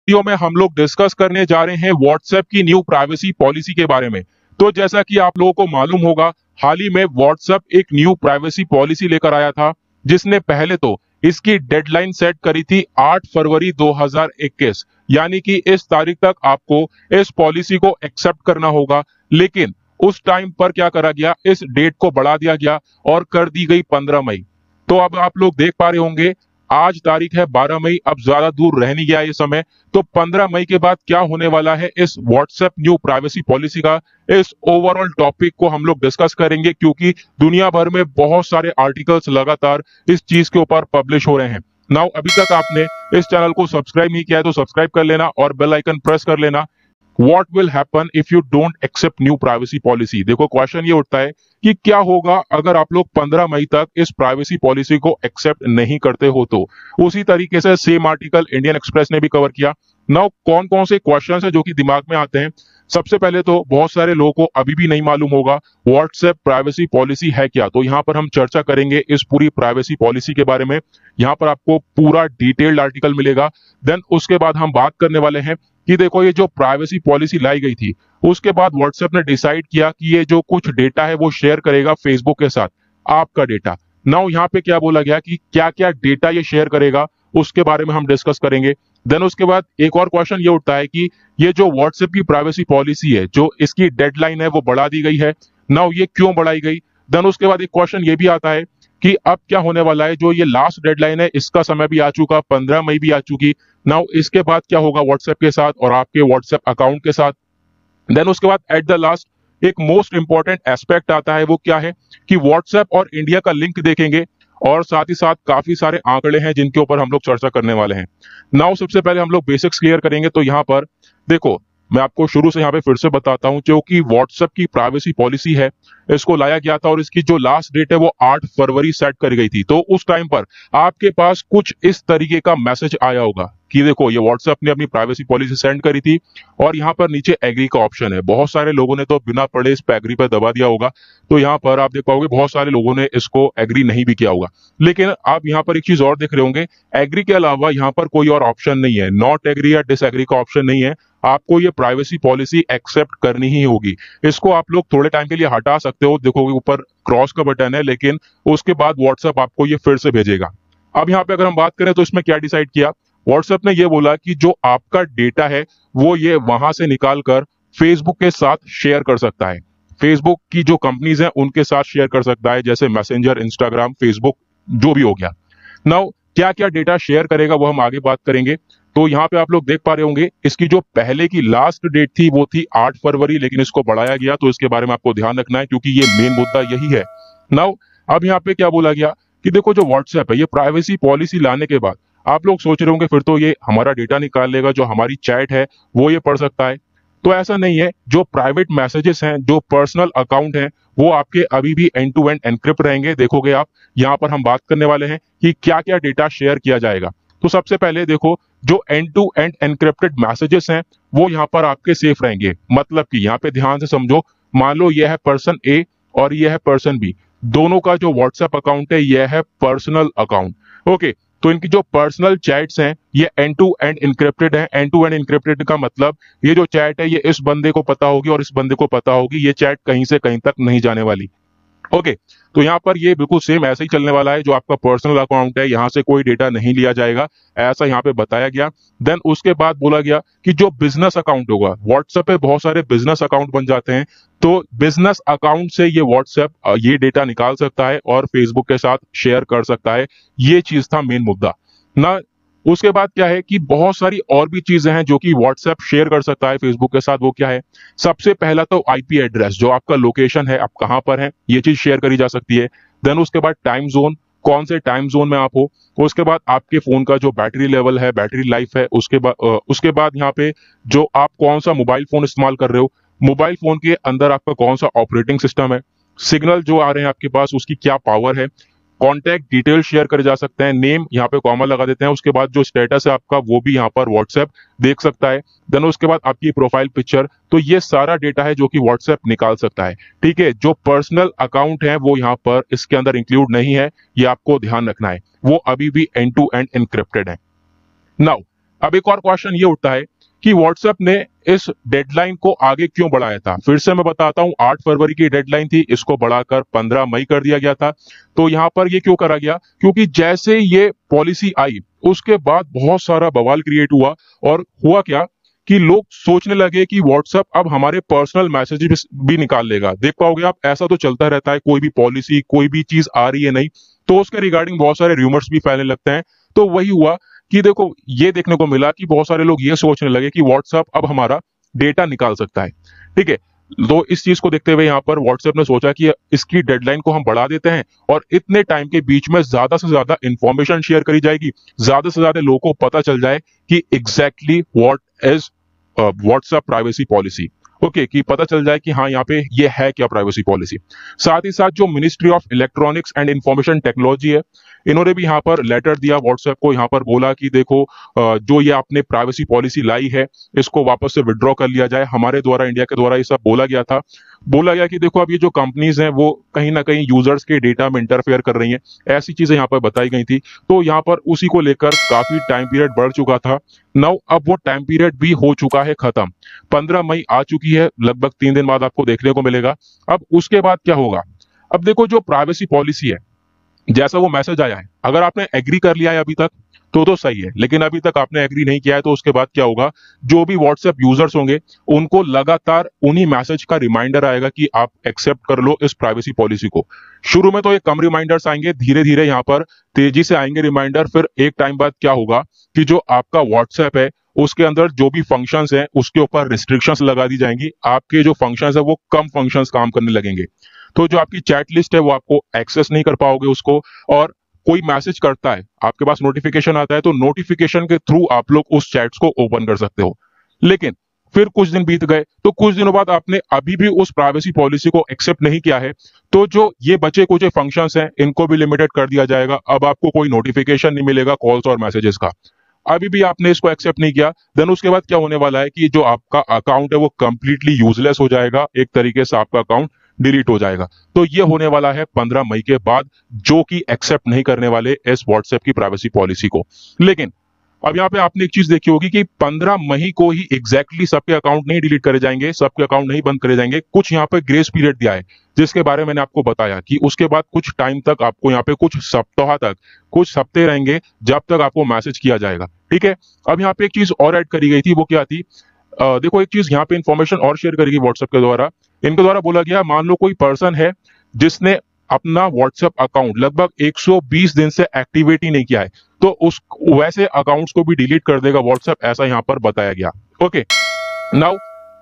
Video में हम लोग डिस्कस करने जा रहे हैं व्हाट्सएप की न्यू प्राइवेसी पॉलिसी के बारे में। तो जैसा कि आप लोगों को मालूम होगा, हाल ही में व्हाट्सएप एक न्यू प्राइवेसी पॉलिसी लेकर आया था, जिसने पहले तो इसकी डेडलाइन सेट करी थी 8 फरवरी 2021, यानी कि इस तारीख तक आपको इस पॉलिसी को एक्सेप्ट करना होगा। लेकिन उस टाइम पर क्या करा गया, इस डेट को बढ़ा दिया गया और कर दी गई 15 मई। तो अब आप लोग देख पा रहे होंगे, आज तारीख है 12 मई, अब ज्यादा दूर रह नहीं गया ये समय। तो 15 मई के बाद क्या होने वाला है इस व्हाट्सएप न्यू प्राइवेसी पॉलिसी का, इस ओवरऑल टॉपिक को हम लोग डिस्कस करेंगे, क्योंकि दुनिया भर में बहुत सारे आर्टिकल्स लगातार इस चीज के ऊपर पब्लिश हो रहे हैं। नाउ अभी तक आपने इस चैनल को सब्सक्राइब नहीं किया है तो सब्सक्राइब कर लेना और बेल आइकन प्रेस कर लेना। What will happen if you don't accept new privacy policy? देखो, क्वेश्चन ये उठता है कि क्या होगा अगर आप लोग 15 मई तक इस प्राइवेसी पॉलिसी को एक्सेप्ट नहीं करते हो। तो उसी तरीके से सेम आर्टिकल इंडियन एक्सप्रेस ने भी कवर किया। नाउ कौन कौन से क्वेश्चंस हैं जो कि दिमाग में आते हैं। सबसे पहले तो बहुत सारे लोगों को अभी भी नहीं मालूम होगा व्हाट्सएप प्राइवेसी पॉलिसी है क्या। तो यहाँ पर हम चर्चा करेंगे इस पूरी प्राइवेसी पॉलिसी के बारे में। यहाँ पर आपको पूरा डिटेल्ड आर्टिकल मिलेगा। देन उसके बाद हम बात करने वाले हैं कि देखो, ये जो प्राइवेसी पॉलिसी लाई गई थी, उसके बाद व्हाट्सएप ने डिसाइड किया कि ये जो कुछ डेटा है वो शेयर करेगा फेसबुक के साथ, आपका डेटा। नाउ यहाँ पे क्या बोला गया कि क्या क्या डेटा ये शेयर करेगा, उसके बारे में हम डिस्कस करेंगे। देन उसके बाद एक और क्वेश्चन ये उठता है कि ये जो व्हाट्सएप की प्राइवेसी पॉलिसी है, जो इसकी डेडलाइन है वो बढ़ा दी गई है। नाउ ये क्यों बढ़ाई गई। देन उसके बाद एक क्वेश्चन ये भी आता है कि अब क्या होने वाला है, जो ये लास्ट डेडलाइन है इसका समय भी आ चुका, 15 मई भी आ चुकी। नाउ इसके बाद क्या होगा व्हाट्सएप के साथ और आपके व्हाट्सएप अकाउंट के साथ। देन उसके बाद एट द लास्ट एक मोस्ट इंपॉर्टेंट एस्पेक्ट आता है, वो क्या है कि व्हाट्सएप और इंडिया का लिंक देखेंगे और साथ ही साथ काफी सारे आंकड़े हैं जिनके ऊपर हम लोग चर्चा करने वाले हैं। नाउ सबसे पहले हम लोग बेसिक्स क्लियर करेंगे। तो यहाँ पर देखो, मैं आपको शुरू से यहाँ पे फिर से बताता हूँ, जो कि व्हाट्सएप की प्राइवेसी पॉलिसी है, इसको लाया गया था और इसकी जो लास्ट डेट है वो 8 फरवरी सेट कर गई थी। तो उस टाइम पर आपके पास कुछ इस तरीके का मैसेज आया होगा कि देखो, ये व्हाट्सएप ने अपनी प्राइवेसी पॉलिसी सेंड करी थी और यहाँ पर नीचे एग्री का ऑप्शन है। बहुत सारे लोगों ने तो बिना पढ़े इस पे एग्री पर दबा दिया होगा। तो यहाँ पर आप देख पाओगे बहुत सारे लोगों ने इसको एग्री नहीं भी किया होगा। लेकिन आप यहाँ पर एक चीज और देख रहे होंगे, एग्री के अलावा यहाँ पर कोई और ऑप्शन नहीं है, नॉट एग्री या डिसएग्री का ऑप्शन नहीं है। आपको ये प्राइवेसी पॉलिसी एक्सेप्ट करनी ही होगी। इसको आप लोग थोड़े टाइम के लिए हटा सकते हो, देखोगे ऊपर क्रॉस का बटन है, लेकिन उसके बाद व्हाट्सएप आपको ये फिर से भेजेगा। अब यहाँ पे अगर हम बात करें तो इसमें क्या डिसाइड किया, व्हाट्सएप ने ये बोला कि जो आपका डेटा है वो ये वहां से निकाल कर फेसबुक के साथ शेयर कर सकता है। फेसबुक की जो कंपनीज हैं उनके साथ शेयर कर सकता है, जैसे मैसेंजर, इंस्टाग्राम, फेसबुक, जो भी हो गया। नाउ क्या क्या डेटा शेयर करेगा वो हम आगे बात करेंगे। तो यहाँ पे आप लोग देख पा रहे होंगे, इसकी जो पहले की लास्ट डेट थी वो थी 8 फरवरी, लेकिन इसको बढ़ाया गया। तो इसके बारे में आपको ध्यान रखना है क्योंकि ये मेन मुद्दा यही है। नाउ अब यहाँ पे क्या बोला गया कि देखो, जो व्हाट्सएप है ये प्राइवेसी पॉलिसी लाने के बाद आप लोग सोच रहे होंगे फिर तो ये हमारा डेटा निकाल लेगा, जो हमारी चैट है वो ये पढ़ सकता है। तो ऐसा नहीं है। जो प्राइवेट मैसेजेस हैं, जो पर्सनल अकाउंट हैं, वो आपके अभी भी एंड टू एंड एनक्रिप्ट रहेंगे। देखोगे आप, यहाँ पर हम बात करने वाले हैं कि क्या क्या डेटा शेयर किया जाएगा। तो सबसे पहले देखो, जो end to end encrypted messages हैं वो यहाँ पर आपके सेफ रहेंगे। मतलब कि यहाँ पे ध्यान से समझो, मान लो यह है पर्सन ए और यह है पर्सन बी, दोनों का जो व्हाट्सएप अकाउंट है यह है पर्सनल अकाउंट। ओके, तो इनकी जो पर्सनल चैट्स हैं ये एंड टू एंड इनक्रिप्टेड है। एंड टू एंड इनक्रिप्टेड का मतलब ये जो चैट है ये इस बंदे को पता होगी और इस बंदे को पता होगी, ये चैट कहीं से कहीं तक नहीं जाने वाली। ओके, तो यहाँ पर ये बिल्कुल सेम ऐसे ही चलने वाला है। जो आपका पर्सनल अकाउंट है यहाँ से कोई डेटा नहीं लिया जाएगा, ऐसा यहाँ पे बताया गया। देन उसके बाद बोला गया कि जो बिजनेस अकाउंट होगा, व्हाट्सएप पे बहुत सारे बिजनेस अकाउंट बन जाते हैं, तो बिजनेस अकाउंट से ये व्हाट्सएप ये डेटा निकाल सकता है और फेसबुक के साथ शेयर कर सकता है। ये चीज था मेन मुद्दा ना। उसके बाद क्या है कि बहुत सारी और भी चीजें हैं जो कि व्हाट्सएप शेयर कर सकता है फेसबुक के साथ। वो क्या है, सबसे पहला तो आईपी एड्रेस, जो आपका लोकेशन है, आप कहां पर हैं, ये चीज शेयर करी जा सकती है। देन उसके बाद टाइम जोन, कौन से टाइम जोन में आप हो। उसके बाद आपके फोन का जो बैटरी लेवल है, बैटरी लाइफ है। उसके बाद यहाँ पे जो आप कौन सा मोबाइल फोन इस्तेमाल कर रहे हो, मोबाइल फोन के अंदर आपका कौन सा ऑपरेटिंग सिस्टम है, सिग्नल जो आ रहे हैं आपके पास उसकी क्या पावर है, कॉन्टैक्ट डिटेल शेयर करे जा सकते हैं, नेम यहाँ पे कॉमा लगा देते हैं। उसके बाद जो स्टेटस है आपका वो भी यहाँ पर व्हाट्सएप देख सकता है। देन उसके बाद आपकी प्रोफाइल पिक्चर, तो ये सारा डेटा है जो कि व्हाट्सएप निकाल सकता है। ठीक है, जो पर्सनल अकाउंट है वो यहाँ पर इसके अंदर इंक्लूड नहीं है, ये आपको ध्यान रखना है, वो अभी भी एंड टू एंड एनक्रिप्टेड है। नाउ अब एक और क्वेश्चन ये उठता है कि व्हाट्सएप ने इस डेडलाइन को आगे क्यों बढ़ाया था। फिर से मैं बताता हूं, 8 फरवरी की डेडलाइन थी, इसको बढ़ाकर 15 मई कर दिया गया था। तो यहां पर ये क्यों करा गया, क्योंकि जैसे ये पॉलिसी आई उसके बाद बहुत सारा बवाल क्रिएट हुआ। और हुआ क्या कि लोग सोचने लगे कि व्हाट्सएप अब हमारे पर्सनल मैसेजेस भी निकाल लेगा। देख पाओगे आप, ऐसा तो चलता रहता है, कोई भी पॉलिसी कोई भी चीज आ रही है नहीं तो उसके रिगार्डिंग बहुत सारे रूमर्स भी फैलने लगते हैं। तो वही हुआ कि देखो ये देखने को मिला कि बहुत सारे लोग ये सोचने लगे कि व्हाट्सएप अब हमारा डेटा निकाल सकता है। ठीक है, तो इस चीज को देखते हुए यहाँ पर व्हाट्सएप ने सोचा कि इसकी डेडलाइन को हम बढ़ा देते हैं और इतने टाइम के बीच में ज्यादा से ज्यादा इंफॉर्मेशन शेयर करी जाएगी, ज्यादा से ज्यादा लोगों को पता चल जाए कि exactly what is WhatsApp privacy policy. Okay, कि पता चल जाए कि हाँ यहाँ पे ये है क्या प्राइवेसी पॉलिसी। साथ ही साथ जो ministry of electronics and information technology है, इन्होंने भी यहाँ पर लेटर दिया व्हाट्सएप को, यहाँ पर बोला कि देखो जो ये आपने प्राइवेसी पॉलिसी लाई है इसको वापस से विड्रॉ कर लिया जाए। हमारे द्वारा, इंडिया के द्वारा ये सब बोला गया था। बोला गया कि देखो अब ये जो कंपनीज हैं वो कहीं ना कहीं यूजर्स के डेटा में इंटरफेयर कर रही हैं, ऐसी चीजें यहाँ पर बताई गई थी। तो यहाँ पर उसी को लेकर काफी टाइम पीरियड बढ़ चुका था। नाउ अब वो टाइम पीरियड भी हो चुका है खत्म, 15 मई आ चुकी है, लगभग 3 दिन बाद आपको देखने को मिलेगा। अब उसके बाद क्या होगा, अब देखो जो प्राइवेसी पॉलिसी है, जैसा वो मैसेज आया है, अगर आपने एग्री कर लिया है अभी तक तो सही है, लेकिन अभी तक आपने एग्री नहीं किया है तो उसके बाद क्या होगा, जो भी व्हाट्सएप यूजर्स होंगे उनको लगातार उन्हीं मैसेज का रिमाइंडर आएगा कि आप एक्सेप्ट कर लो इस प्राइवेसी पॉलिसी को। शुरू में तो ये कम रिमाइंडर्स आएंगे, धीरे धीरे यहाँ पर तेजी से आएंगे रिमाइंडर। फिर एक टाइम बाद क्या होगा कि जो आपका व्हाट्सएप है उसके अंदर जो भी फंक्शंस हैं उसके ऊपर रिस्ट्रिक्शंस लगा दी जाएंगी, आपके जो फंक्शंस है वो कम फंक्शंस काम करने लगेंगे। तो जो आपकी चैट लिस्ट है वो आपको एक्सेस नहीं कर पाओगे उसको, और कोई मैसेज करता है आपके पास नोटिफिकेशन आता है तो नोटिफिकेशन के थ्रू आप लोग उस चैट्स को ओपन कर सकते हो। लेकिन फिर कुछ दिन बीत गए तो कुछ दिनों बाद आपने अभी भी उस प्राइवेसी पॉलिसी को एक्सेप्ट नहीं किया है, तो जो ये बचे कुछ फंक्शंस हैं इनको भी लिमिटेड कर दिया जाएगा। अब आपको कोई नोटिफिकेशन नहीं मिलेगा कॉल्स और मैसेजेस का। अभी भी आपने इसको एक्सेप्ट नहीं किया, देन उसके बाद क्या होने वाला है कि जो आपका अकाउंट है वो कंप्लीटली यूजलेस हो जाएगा, एक तरीके से आपका अकाउंट डिलीट हो जाएगा। तो ये होने वाला है 15 मई के बाद, जो कि एक्सेप्ट नहीं करने वाले इस व्हाट्सएप की प्राइवेसी पॉलिसी को। लेकिन अब यहाँ पे आपने एक चीज देखी होगी कि 15 मई को ही एग्जैक्टली सबके अकाउंट नहीं डिलीट करे जाएंगे, सबके अकाउंट नहीं बंद करे जाएंगे। कुछ यहाँ पे ग्रेस पीरियड दिया है जिसके बारे में मैंने आपको बताया कि उसके बाद कुछ टाइम तक आपको यहाँ पे कुछ सप्ताह तक, कुछ हफ्ते रहेंगे जब तक आपको मैसेज किया जाएगा। ठीक है, अब यहाँ पे एक चीज और ऐड करी गई थी, वो क्या थी, देखो एक चीज यहाँ पे इंफॉर्मेशन और शेयर करेगी व्हाट्सएप के द्वारा। इनके द्वारा बोला गया, मान लो कोई पर्सन है जिसने अपना व्हाट्सएप अकाउंट लगभग 120 दिन से एक्टिवेट ही नहीं किया है, तो उस वैसे अकाउंट्स को भी डिलीट कर देगा व्हाट्सएप, ऐसा यहाँ पर बताया गया। ओके, नाउ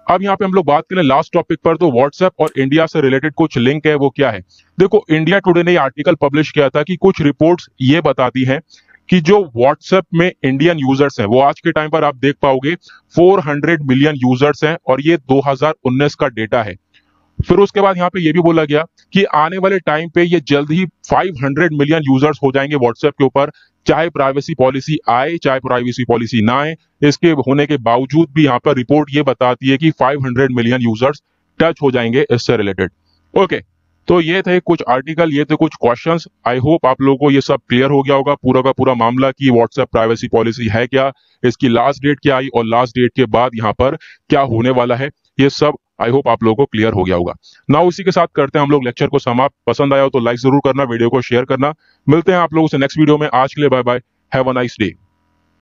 अब यहाँ पे हम लोग बात करें लास्ट टॉपिक पर, तो व्हाट्सएप और इंडिया से रिलेटेड कुछ लिंक है, वो क्या है। देखो इंडिया टुडे ने आर्टिकल पब्लिश किया था कि कुछ रिपोर्ट्स ये बताती हैं कि जो व्हाट्सएप में इंडियन यूजर्स हैं वो आज के टाइम पर आप देख पाओगे 400 मिलियन यूजर्स हैं, और ये 2019 का डेटा है। फिर उसके बाद यहाँ पे ये भी बोला गया कि आने वाले टाइम पे ये जल्द ही 500 मिलियन यूजर्स हो जाएंगे व्हाट्सएप के ऊपर, चाहे प्राइवेसी पॉलिसी आए चाहे प्राइवेसी पॉलिसी ना आए। इसके होने के बावजूद भी यहाँ पर रिपोर्ट ये बताती है कि 500 मिलियन यूजर्स टच हो जाएंगे इससे रिलेटेड। ओके, तो ये थे कुछ आर्टिकल, ये थे कुछ क्वेश्चंस। आई होप आप लोगों को ये सब क्लियर हो गया होगा, पूरा का पूरा मामला कि व्हाट्सएप प्राइवेसी पॉलिसी है क्या, इसकी लास्ट डेट क्या आई और लास्ट डेट के बाद यहाँ पर क्या होने वाला है, ये सब आई होप आप लोगों को क्लियर हो गया होगा। ना उसी के साथ करते हैं हम लोग लेक्चर को समाप्त। पसंद आया हो तो लाइक जरूर करना, वीडियो को शेयर करना। मिलते हैं आप लोगों से नेक्स्ट वीडियो में। आज के लिए bye bye, have a nice day.